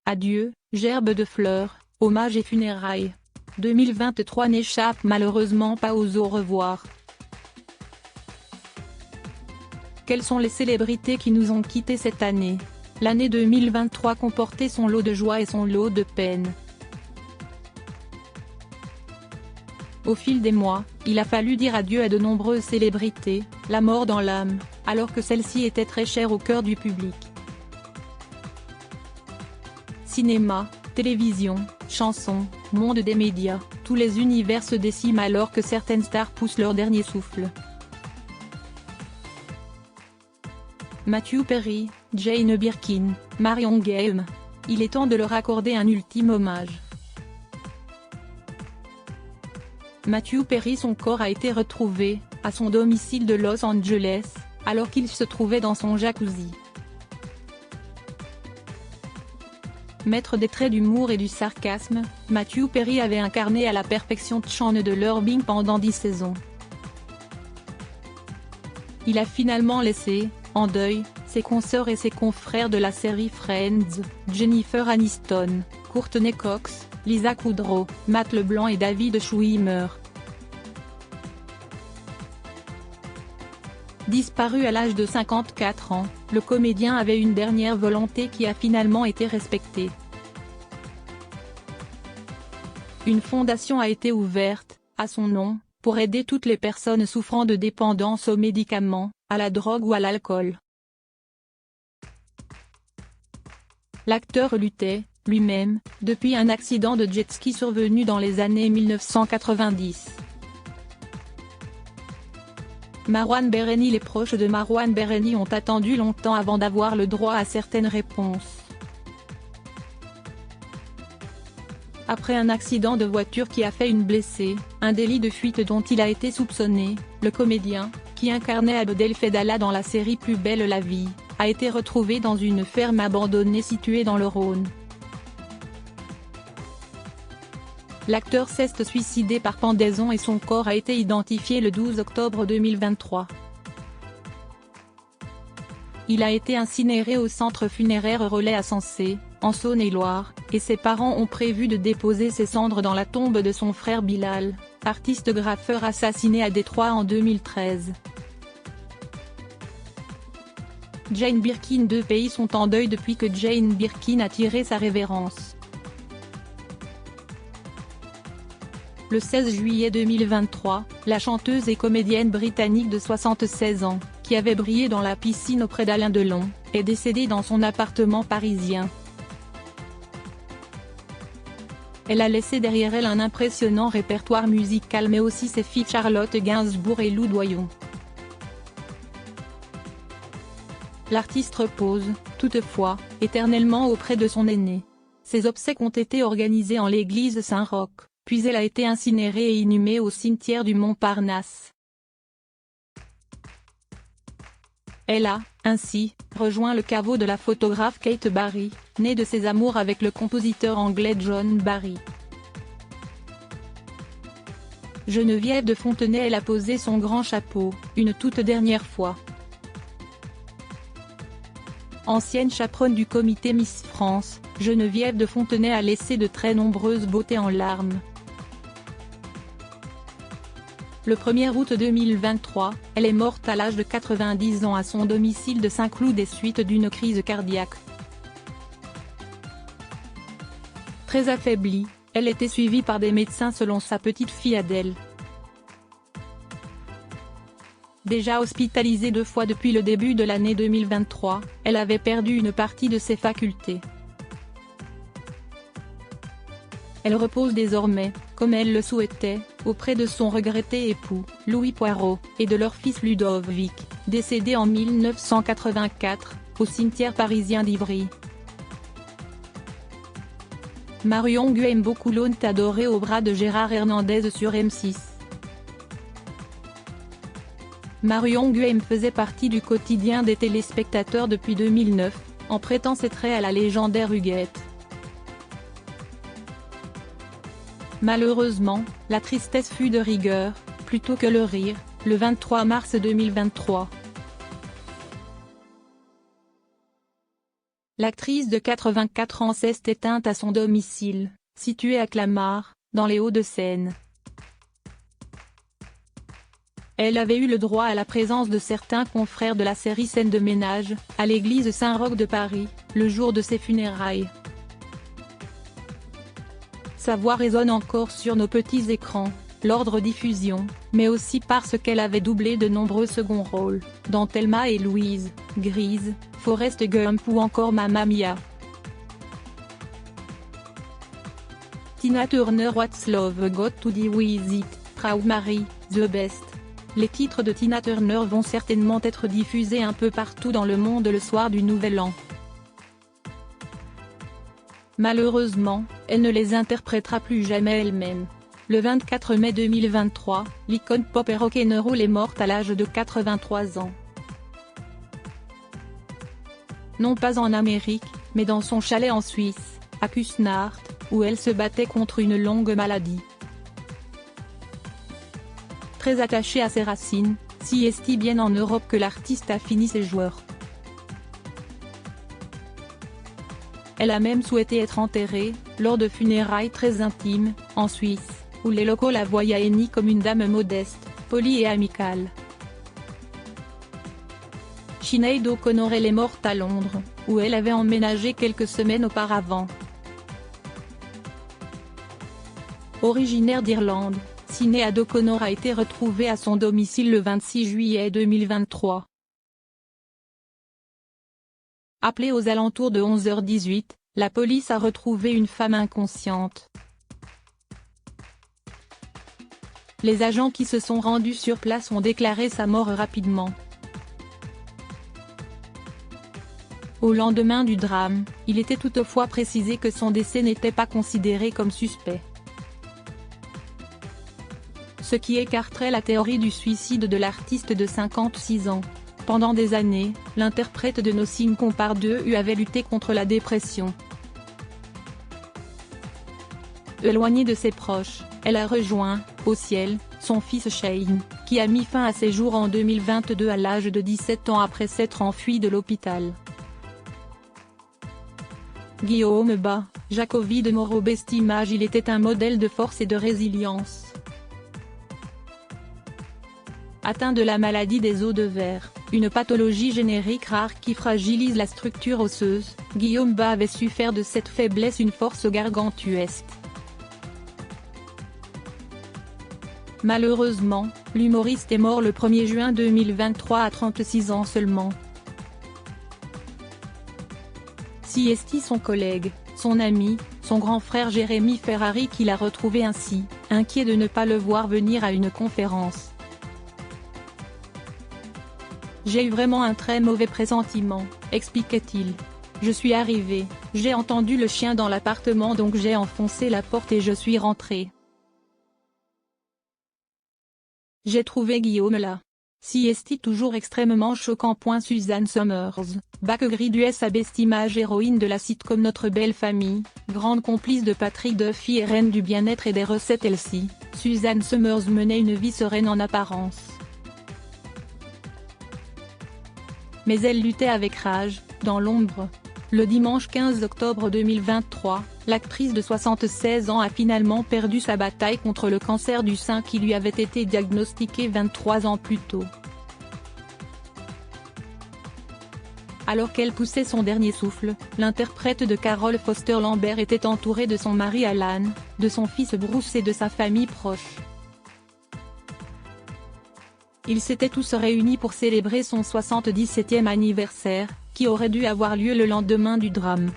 Adieu, gerbe de fleurs, hommage et funérailles. 2023 n'échappe malheureusement pas aux au revoir. Quelles sont les célébrités qui nous ont quittés cette année? L'année 2023 comportait son lot de joie et son lot de peine. Au fil des mois, il a fallu dire adieu à de nombreuses célébrités, la mort dans l'âme, alors que celle-ci était très chère au cœur du public. Cinéma, télévision, chansons, monde des médias, tous les univers se déciment alors que certaines stars poussent leur dernier souffle. Matthew Perry, Jane Birkin, Marion Guilbeault. Il est temps de leur accorder un ultime hommage. Matthew Perry, son corps a été retrouvé, à son domicile de Los Angeles, alors qu'il se trouvait dans son jacuzzi. Maître des traits d'humour et du sarcasme, Matthew Perry avait incarné à la perfection Chan de Lurbing pendant 10 saisons. Il a finalement laissé, en deuil, ses consoeurs et ses confrères de la série Friends, Jennifer Aniston, Courtney Cox, Lisa Kudrow, Matt LeBlanc et David Schwimmer. Disparu à l'âge de 54 ans, le comédien avait une dernière volonté qui a finalement été respectée. Une fondation a été ouverte, à son nom, pour aider toutes les personnes souffrant de dépendance aux médicaments, à la drogue ou à l'alcool. L'acteur luttait, lui-même, depuis un accident de jet-ski survenu dans les années 1990. Marwan Bereni. Les proches de Marwan Bereni ont attendu longtemps avant d'avoir le droit à certaines réponses. Après un accident de voiture qui a fait une blessée, un délit de fuite dont il a été soupçonné, le comédien, qui incarnait Abdel Fedallah dans la série Plus belle la vie, a été retrouvé dans une ferme abandonnée située dans le Rhône. L'acteur s'est suicidé par pendaison et son corps a été identifié le 12 octobre 2023. Il a été incinéré au centre funéraire Relais à Sensé, en Saône-et-Loire, et ses parents ont prévu de déposer ses cendres dans la tombe de son frère Bilal, artiste graffeur assassiné à Détroit en 2013. Jane Birkin. Deux pays sont en deuil depuis que Jane Birkin a tiré sa révérence. Le 16 juillet 2023, la chanteuse et comédienne britannique de 76 ans, qui avait brillé dans la piscine auprès d'Alain Delon, est décédée dans son appartement parisien. Elle a laissé derrière elle un impressionnant répertoire musical mais aussi ses filles Charlotte Gainsbourg et Lou Doyon. L'artiste repose, toutefois, éternellement auprès de son aîné. Ses obsèques ont été organisées en l'église Saint-Roch, puis elle a été incinérée et inhumée au cimetière du Montparnasse. Elle a, ainsi, rejoint le caveau de la photographe Kate Barry, née de ses amours avec le compositeur anglais John Barry. Geneviève de Fontenay. Elle a posé son grand chapeau, une toute dernière fois. Ancienne chaperonne du comité Miss France, Geneviève de Fontenay a laissé de très nombreuses beautés en larmes. Le 1er août 2023, elle est morte à l'âge de 90 ans à son domicile de Saint-Cloud des suites d'une crise cardiaque. Très affaiblie, elle était suivie par des médecins selon sa petite fille Adèle. Déjà hospitalisée 2 fois depuis le début de l'année 2023, elle avait perdu une partie de ses facultés. Elle repose désormais, comme elle le souhaitait, auprès de son regretté époux, Louis Poirot, et de leur fils Ludovic, décédé en 1984, au cimetière parisien d'Ivry. Marion Guilbeault. L'on adoré au bras de Gérard Hernandez sur M6. Marion Guilbeault faisait partie du quotidien des téléspectateurs depuis 2009, en prêtant ses traits à la légendaire Huguette. Malheureusement, la tristesse fut de rigueur, plutôt que le rire, le 23 mars 2023. L'actrice de 84 ans s'est éteinte à son domicile, situé à Clamart, dans les Hauts-de-Seine. Elle avait eu le droit à la présence de certains confrères de la série Scènes de ménage, à l'église Saint-Roch de Paris, le jour de ses funérailles. Sa voix résonne encore sur nos petits écrans, lors de rediffusions, mais aussi parce qu'elle avait doublé de nombreux seconds rôles, dans Thelma et Louise, Grease, Forrest Gump ou encore Mamma Mia. Tina Turner What's Love Got to Do With It, Proud Mary, The Best. Les titres de Tina Turner vont certainement être diffusés un peu partout dans le monde le soir du Nouvel An. Malheureusement, elle ne les interprétera plus jamais elle-même. Le 24 mai 2023, l'icône pop et rock'n'roll est morte à l'âge de 83 ans. Non pas en Amérique, mais dans son chalet en Suisse, à Küsnacht, où elle se battait contre une longue maladie. Très attachée à ses racines, si est bien en Europe que l'artiste a fini ses jours. Elle a même souhaité être enterrée, lors de funérailles très intimes, en Suisse, où les locaux la voyaient ni comme une dame modeste, polie et amicale. Sinéad O'Connor est morte à Londres, où elle avait emménagé quelques semaines auparavant. Originaire d'Irlande, Sinéad O'Connor a été retrouvée à son domicile le 26 juillet 2023. Appelée aux alentours de 11h18, la police a retrouvé une femme inconsciente. Les agents qui se sont rendus sur place ont déclaré sa mort rapidement. Au lendemain du drame, il était toutefois précisé que son décès n'était pas considéré comme suspect. Ce qui écarterait la théorie du suicide de l'artiste de 56 ans. Pendant des années, l'interprète de Nothing Compared to You avait lutté contre la dépression. Éloignée de ses proches, elle a rejoint, au ciel, son fils Shane, qui a mis fin à ses jours en 2022 à l'âge de 17 ans après s'être enfui de l'hôpital. Guillaume Ba, Jacobi de Moreau Best Image. Il était un modèle de force et de résilience. Atteint de la maladie des os de verre, une pathologie générique rare qui fragilise la structure osseuse, Guillaume Ba avait su faire de cette faiblesse une force gargantuesque. Malheureusement, l'humoriste est mort le 1er juin 2023 à 36 ans seulement. Si est son collègue, son ami, son grand frère Jérémy Ferrari qui l'a retrouvé ainsi, inquiet de ne pas le voir venir à une conférence. J'ai eu vraiment un très mauvais pressentiment, expliquait-il. Je suis arrivé, j'ai entendu le chien dans l'appartement donc j'ai enfoncé la porte et je suis rentré. J'ai trouvé Guillaume là. Si est toujours extrêmement choquant. Suzanne Somers, Backgrid USA Best Image, héroïne de la sitcom Notre Belle Famille, grande complice de Patrick Duffy et reine du bien-être et des recettes healthy, Suzanne Somers menait une vie sereine en apparence. Mais elle luttait avec rage, dans l'ombre. Le dimanche 15 octobre 2023, l'actrice de 76 ans a finalement perdu sa bataille contre le cancer du sein qui lui avait été diagnostiqué 23 ans plus tôt. Alors qu'elle poussait son dernier souffle, l'interprète de Carole Foster Lambert était entourée de son mari Alan, de son fils Bruce et de sa famille proche. Ils s'étaient tous réunis pour célébrer son 77e anniversaire, qui aurait dû avoir lieu le lendemain du drame.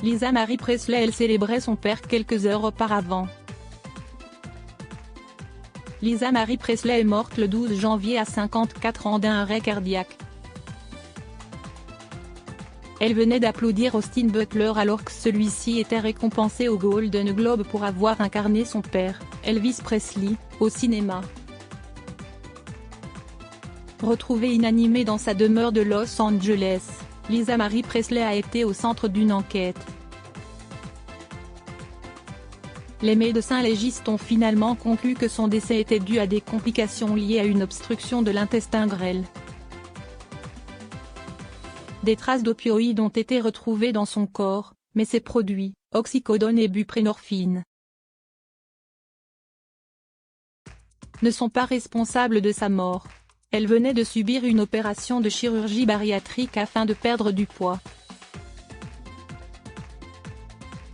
Lisa Marie Presley. Elle célébrait son père quelques heures auparavant. Lisa Marie Presley est morte le 12 janvier à 54 ans d'un arrêt cardiaque. Elle venait d'applaudir Austin Butler alors que celui-ci était récompensé au Golden Globe pour avoir incarné son père, Elvis Presley, au cinéma. Retrouvée inanimée dans sa demeure de Los Angeles, Lisa Marie Presley a été au centre d'une enquête. Les médecins légistes ont finalement conclu que son décès était dû à des complications liées à une obstruction de l'intestin grêle. Des traces d'opioïdes ont été retrouvées dans son corps, mais ces produits, oxycodone et buprenorphine, ne sont pas responsables de sa mort. Elle venait de subir une opération de chirurgie bariatrique afin de perdre du poids.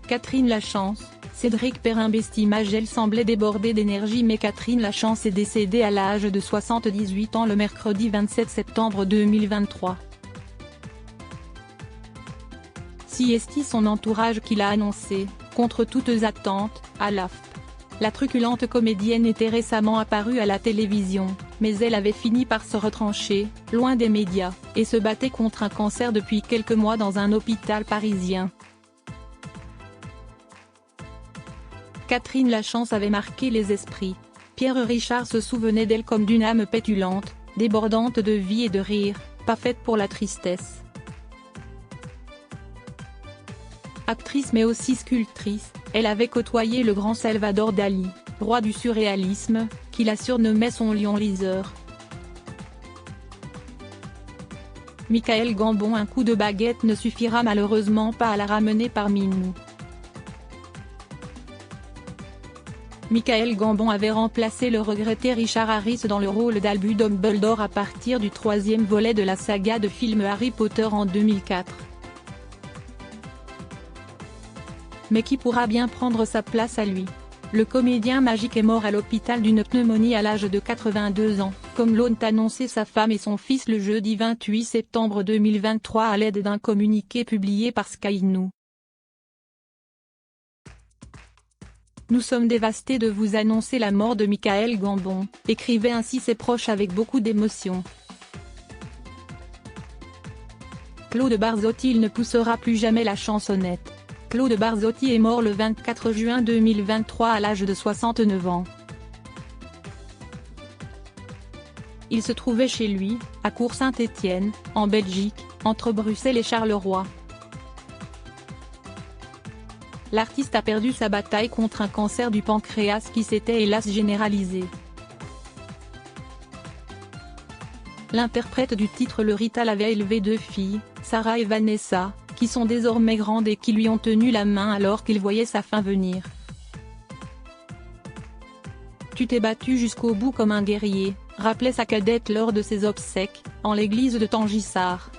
Catherine Lachance, Cédric Perrin-Bestimage. Semblait débordée d'énergie, mais Catherine Lachance est décédée à l'âge de 78 ans le mercredi 27 septembre 2023. Si est son entourage qui l'a annoncé, contre toutes attentes, à l'AFP. La truculente comédienne était récemment apparue à la télévision, mais elle avait fini par se retrancher, loin des médias, et se battait contre un cancer depuis quelques mois dans un hôpital parisien. Catherine Lachance avait marqué les esprits. Pierre Richard se souvenait d'elle comme d'une âme pétulante, débordante de vie et de rire, pas faite pour la tristesse. Actrice mais aussi sculptrice, elle avait côtoyé le grand Salvador Dali, roi du surréalisme, qui la surnommait son lion liseur. Michaël Gambon. Un coup de baguette ne suffira malheureusement pas à la ramener parmi nous. Michaël Gambon avait remplacé le regretté Richard Harris dans le rôle d'Albus Dumbledore à partir du 3e volet de la saga de films Harry Potter en 2004. Mais qui pourra bien prendre sa place à lui? Le comédien magique est mort à l'hôpital d'une pneumonie à l'âge de 82 ans, comme l'ont annoncé sa femme et son fils le jeudi 28 septembre 2023 à l'aide d'un communiqué publié par Sky News. Nous sommes dévastés de vous annoncer la mort de Michaël Gambon, écrivaient ainsi ses proches avec beaucoup d'émotion. Claude Barzotti. Il ne poussera plus jamais la chansonnette. Claude Barzotti est mort le 24 juin 2023 à l'âge de 69 ans. Il se trouvait chez lui, à Cour-Saint-Étienne, en Belgique, entre Bruxelles et Charleroi. L'artiste a perdu sa bataille contre un cancer du pancréas qui s'était hélas généralisé. L'interprète du titre Le Rital avait élevé 2 filles, Sarah et Vanessa, qui sont désormais grandes et qui lui ont tenu la main alors qu'il voyait sa fin venir. Tu t'es battu jusqu'au bout comme un guerrier, rappelait sa cadette lors de ses obsèques, en l'église de Tangissart.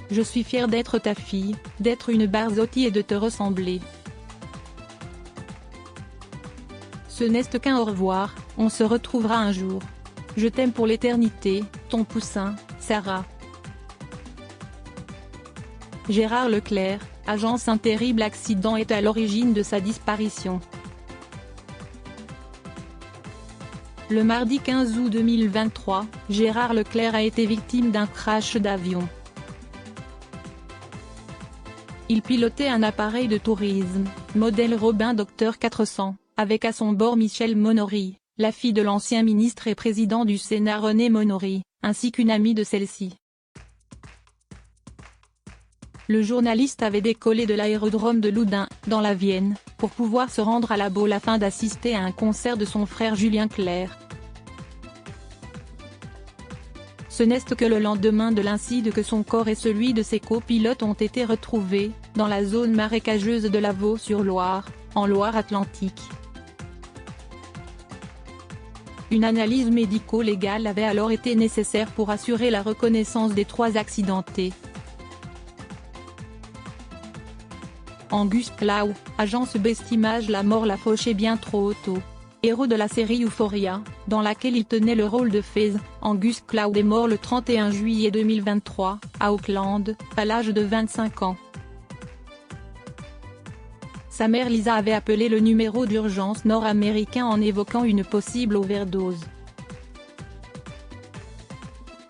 Je suis fière d'être ta fille, d'être une Barzotti et de te ressembler. Ce n'est qu'un au revoir, on se retrouvera un jour. Je t'aime pour l'éternité, ton poussin, Sarah. Gérard Leclerc, agence. Un terrible accident est à l'origine de sa disparition. Le mardi 15 août 2023, Gérard Leclerc a été victime d'un crash d'avion. Il pilotait un appareil de tourisme, modèle Robin Docteur 400, avec à son bord Michèle Monory, la fille de l'ancien ministre et président du Sénat René Monory, ainsi qu'une amie de celle-ci. Le journaliste avait décollé de l'aérodrome de Loudun, dans la Vienne, pour pouvoir se rendre à La Baule afin d'assister à un concert de son frère Julien Clerc. Ce n'est que le lendemain de l'incident que son corps et celui de ses copilotes ont été retrouvés, dans la zone marécageuse de la Vaux-sur-Loire, en Loire-Atlantique. Une analyse médico-légale avait alors été nécessaire pour assurer la reconnaissance des 3 accidentés. Angus Cloud, agence Bestimage. La mort l'a fauché bien trop tôt. Héros de la série Euphoria, dans laquelle il tenait le rôle de Fez, Angus Cloud est mort le 31 juillet 2023, à Auckland, à l'âge de 25 ans. Sa mère Lisa avait appelé le numéro d'urgence nord-américain en évoquant une possible overdose.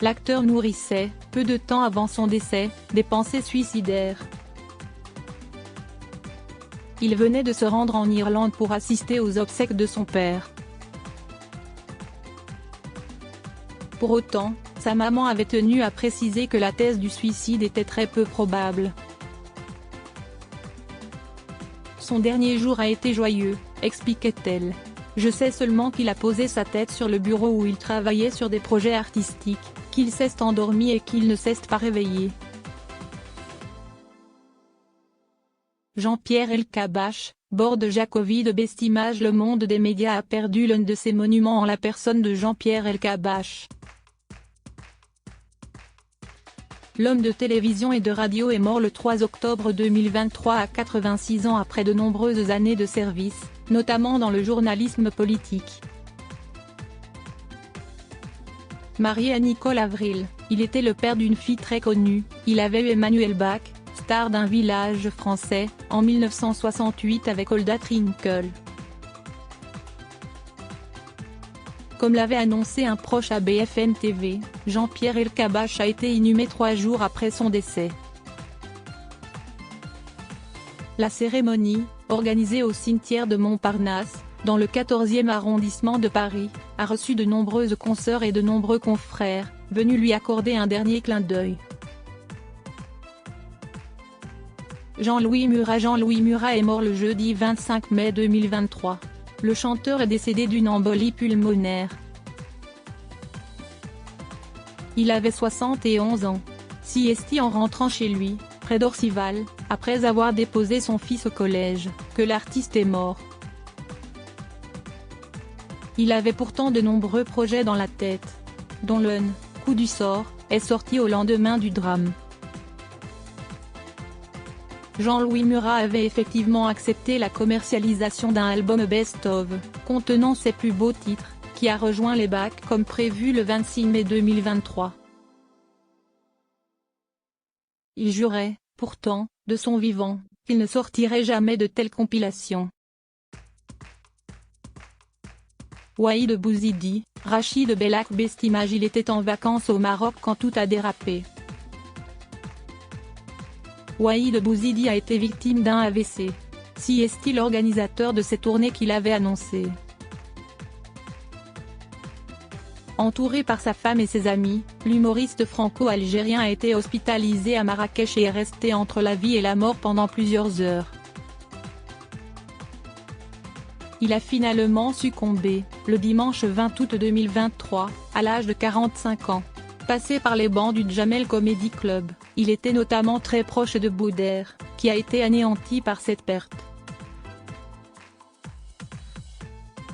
L'acteur nourrissait, peu de temps avant son décès, des pensées suicidaires. Il venait de se rendre en Irlande pour assister aux obsèques de son père. Pour autant, sa maman avait tenu à préciser que la thèse du suicide était très peu probable. Son dernier jour a été joyeux, expliquait-elle. Je sais seulement qu'il a posé sa tête sur le bureau où il travaillait sur des projets artistiques, qu'il s'est endormi et qu'il ne s'est pas réveillé. Jean-Pierre Elkabbach, borde Jacovi de Bestimage. Le monde des médias a perdu l'un de ses monuments en la personne de Jean-Pierre Elkabbach. L'homme de télévision et de radio est mort le 3 octobre 2023 à 86 ans après de nombreuses années de service, notamment dans le journalisme politique. Marié à Nicole Avril, il était le père d'une fille très connue. Il avait eu Emmanuel Bach, star d'un village français, en 1968 avec Hulda Trinkel. Comme l'avait annoncé un proche à BFM TV, Jean-Pierre Elkabbach a été inhumé 3 jours après son décès. La cérémonie, organisée au cimetière de Montparnasse, dans le 14e arrondissement de Paris, a reçu de nombreuses consoeurs et de nombreux confrères, venus lui accorder un dernier clin d'œil. Jean-Louis Murat est mort le jeudi 25 mai 2023. Le chanteur est décédé d'une embolie pulmonaire. Il avait 71 ans. Siestit en rentrant chez lui, près d'Orcival, après avoir déposé son fils au collège, que l'artiste est mort. Il avait pourtant de nombreux projets dans la tête, dont l'un, Coup du sort, est sorti au lendemain du drame. Jean-Louis Murat avait effectivement accepté la commercialisation d'un album best-of, contenant ses plus beaux titres, qui a rejoint les bacs comme prévu le 26 mai 2023. Il jurait, pourtant, de son vivant, qu'il ne sortirait jamais de telles compilations. Waïd Bouzidi, Rachid Bellak Bestimage. Il était en vacances au Maroc quand tout a dérapé. Waïd Bouzidi a été victime d'un AVC. Siestit l'organisateur de ces tournées qui l'avait annoncé. Entouré par sa femme et ses amis, l'humoriste franco-algérien a été hospitalisé à Marrakech et est resté entre la vie et la mort pendant plusieurs heures. Il a finalement succombé, le dimanche 20 août 2023, à l'âge de 45 ans. Passé par les bancs du Jamel Comedy Club, il était notamment très proche de Boudère, qui a été anéanti par cette perte.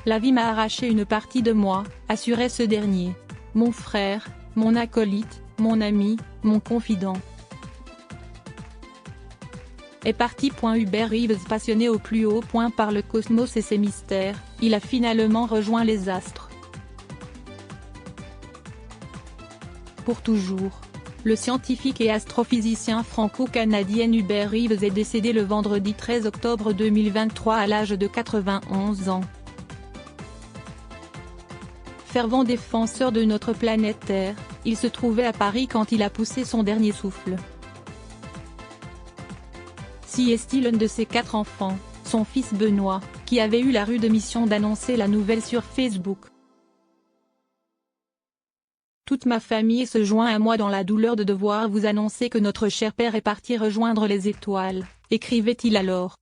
La vie m'a arraché une partie de moi, assurait ce dernier. Mon frère, mon acolyte, mon ami, mon confident. Est parti. Hubert Reeves. Passionné au plus haut point par le cosmos et ses mystères, il a finalement rejoint les astres. Pour toujours. Le scientifique et astrophysicien franco-canadien Hubert Reeves est décédé le vendredi 13 octobre 2023 à l'âge de 91 ans. Fervent défenseur de notre planète Terre, il se trouvait à Paris quand il a poussé son dernier souffle. Siestit l'un de ses 4 enfants, son fils Benoît, qui avait eu la rude mission d'annoncer la nouvelle sur Facebook. Toute ma famille se joint à moi dans la douleur de devoir vous annoncer que notre cher père est parti rejoindre les étoiles, écrivait-il alors.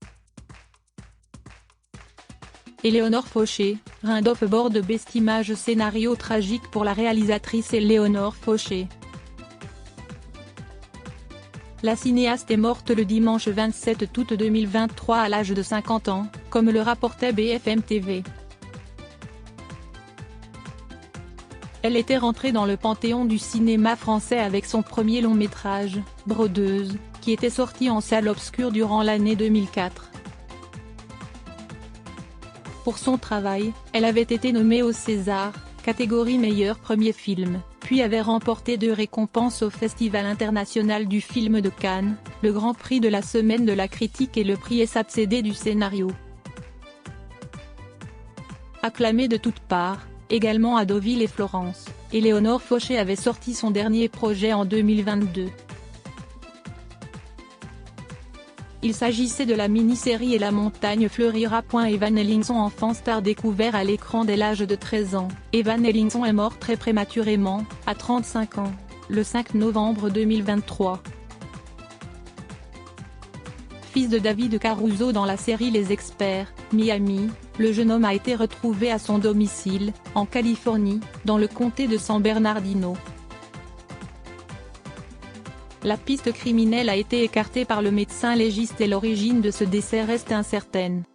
Éléonore Fauché, Rindolph borde Bestimage. Scénario tragique pour la réalisatrice Éléonore Fauché. La cinéaste est morte le dimanche 27 août 2023 à l'âge de 50 ans, comme le rapportait BFM TV. Elle était rentrée dans le panthéon du cinéma français avec son premier long-métrage, Brodeuse, qui était sorti en salle obscure durant l'année 2004. Pour son travail, elle avait été nommée au César, catégorie meilleur premier film, puis avait remporté 2 récompenses au Festival international du film de Cannes, le Grand Prix de la semaine de la critique et le prix SACD du scénario. Acclamée de toutes parts, également à Deauville et Florence, Éléonore Fauché avait sorti son dernier projet en 2022. Il s'agissait de la mini-série Et la montagne fleurira. Evan Ellingson. Enfant star découvert à l'écran dès l'âge de 13 ans, Evan Ellingson est mort très prématurément, à 35 ans, le 5 novembre 2023. Fils de David Caruso dans la série Les Experts, Miami, le jeune homme a été retrouvé à son domicile, en Californie, dans le comté de San Bernardino. La piste criminelle a été écartée par le médecin légiste et l'origine de ce décès reste incertaine.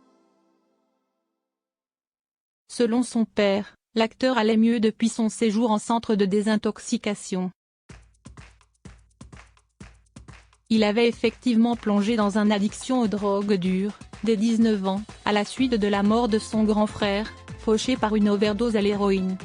Selon son père, l'acteur allait mieux depuis son séjour en centre de désintoxication. Il avait effectivement plongé dans une addiction aux drogues dures, dès 19 ans, à la suite de la mort de son grand frère, fauché par une overdose à l'héroïne.